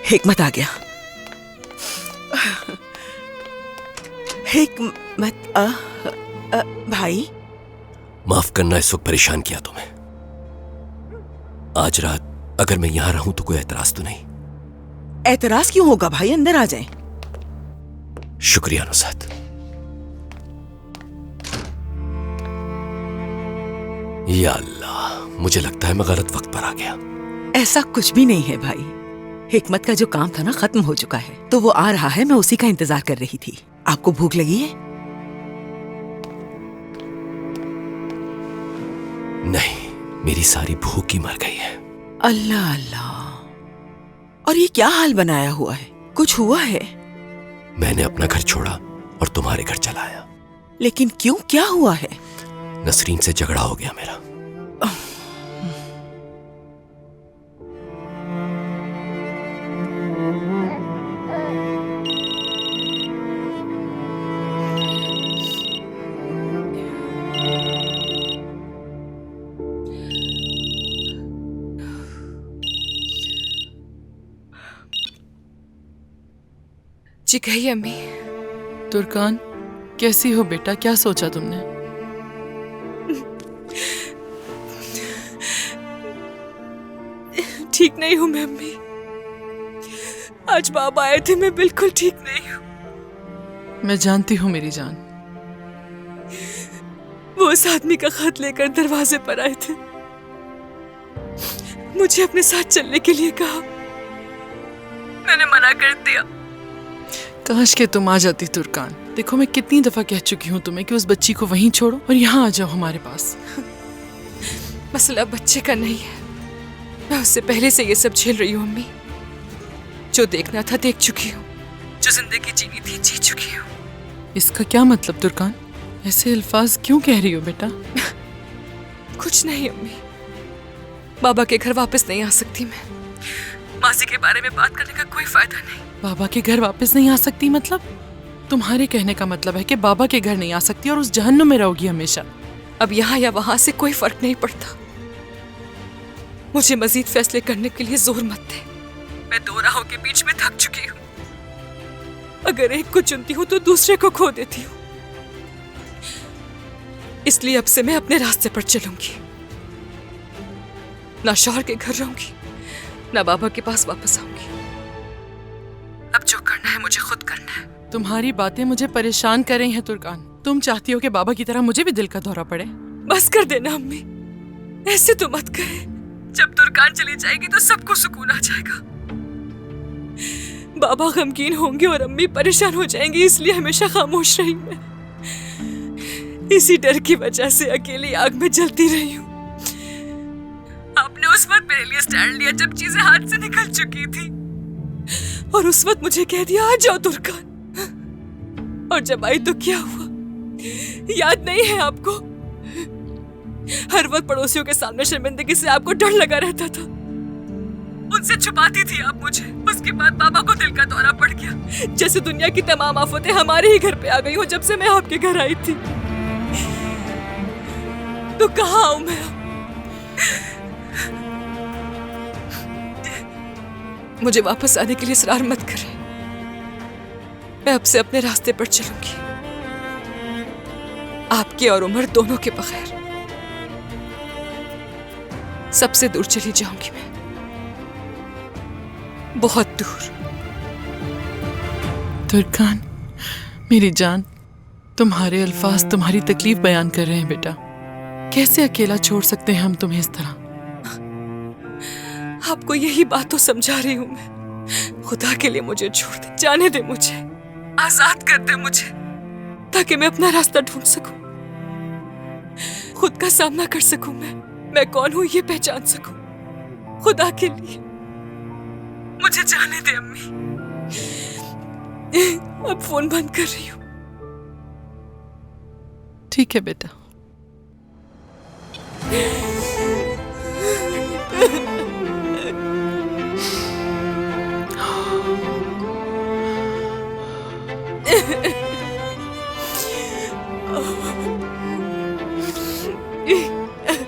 हिकमत आ गया। हिकमत भाई, माफ करना इस वक्त परेशान किया तुम्हें। आज रात अगर मैं यहां रहूं तो कोई एतराज तो नहीं? एतराज क्यों होगा भाई, अंदर आ जाएं। शुक्रिया नुसरत। या अल्लाह, मुझे लगता है मैं गलत वक्त पर आ गया। ऐसा कुछ भी नहीं है भाई, हिकमत का जो काम था ना खत्म हो चुका है, तो वो आ रहा है, मैं उसी का इंतजार कर रही थी। आपको भूख लगी है? नहीं, मेरी सारी भूख ही मर गई है। अल्लाह अल्लाह, और ये क्या हाल बनाया हुआ है? कुछ हुआ है? मैंने अपना घर छोड़ा और तुम्हारे घर चला आया। लेकिन क्यों, क्या हुआ है? नसरीन से झगड़ा हो गया मेरा। जी कहिए अम्मी। तुर्कान, कैसी हो बेटा? क्या सोचा तुमने? ठीक नहीं हूं मैं अम्मी। आज बाबा आए थे, मैं बिल्कुल ठीक नहीं हूं। मैं जानती हूँ मेरी जान। वो उस आदमी का खत लेकर दरवाजे पर आए थे, मुझे अपने साथ चलने के लिए कहा। मैंने मना कर दिया। काश के तुम आ जाती तुर्कान। देखो मैं कितनी दफा कह चुकी हूँ तुम्हें कि उस बच्ची को वहीं छोड़ो और यहाँ आ जाओ हमारे पास। मसला बच्चे का नहीं है, मैं उससे पहले से ये सब झेल रही हूँ अम्मी। जो देखना था देख चुकी हूँ, जो जिंदगी जीनी थी जी चुकी हूँ। इसका क्या मतलब तुर्कान? ऐसे अल्फाज क्यों कह रही हो बेटा? कुछ नहीं अम्मी, बाबा के घर वापस नहीं आ सकती मैं। मासी के बारे में बात करने का कोई फायदा नहीं। बाबा के घर वापस नहीं आ सकती मतलब? तुम्हारे कहने का मतलब है कि बाबा के घर नहीं आ सकती और उस जहन्नुम में रहोगी हमेशा। अब यहाँ या वहां से कोई फर्क नहीं पड़ता। मुझे मजीद फैसले करने के लिए जोर मत दे। मैं दो राहों के बीच में थक चुकी हूँ। अगर एक को चुनती हूँ तो दूसरे को खो देती हूँ। इसलिए अब से मैं अपने रास्ते पर चलूंगी। ना शौहर के घर रहूंगी, ना बाबा के पास वापस आऊंगी। अब जो करना है मुझे खुद करना है। तुम्हारी बातें मुझे परेशान कर रही हैं तुर्कान। तुम चाहती हो कि बाबा की तरह मुझे भी दिल का दौरा पड़े? बस कर देना अम्मी, ऐसे तो मत कहे। जब तुर्कान चली जाएगी तो सबको सुकून आ जाएगा। बाबा गमगीन होंगे और अम्मी परेशान हो जाएंगी, इसलिए हमेशा खामोश रही मैं। इसी डर की वजह से अकेली आग में जलती रही हूँ। आपने उस वक्त मेरे लिए स्टैंड लिया जब चीजें हाथ से निकल चुकी थी, और उस वक्त मुझे कह दिया आ जाओ तुर्कान। और जब आई तो क्या हुआ, याद नहीं है आपको? हर वक्त पड़ोसियों के सामने शर्मिंदगी से आपको डर लगा रहता था। उनसे छुपाती थी आप मुझे। उसके बाद बाबा को दिल का दौरा पड़ गया, जैसे दुनिया की तमाम आफतें हमारे ही घर पे आ गई हो जब से मैं आपके घर आई थी। तो कहाँ आऊं मैं? मुझे वापस आने के लिए इसरार मत करें। मैं अब से अपने रास्ते पर चलूंगी, आपके और उमर दोनों के बगैर। सबसे दूर चली जाऊंगी मैं, बहुत दूर। तुर्कान मेरी जान, तुम्हारे अल्फाज तुम्हारी तकलीफ बयान कर रहे हैं बेटा। कैसे अकेला छोड़ सकते हैं हम तुम्हें इस तरह? आपको यही बात तो समझा रही हूं मैं। खुदा के लिए मुझे छोड़ दे, जाने दे, मुझे आजाद कर दे मुझे, ताकि मैं अपना रास्ता ढूंढ सकूं, खुद का सामना कर सकूं। मैं कौन हूं ये पहचान सकूं। खुदा के लिए मुझे जाने दे अम्मी। अब फोन बंद कर रही हूं। ठीक है बेटा।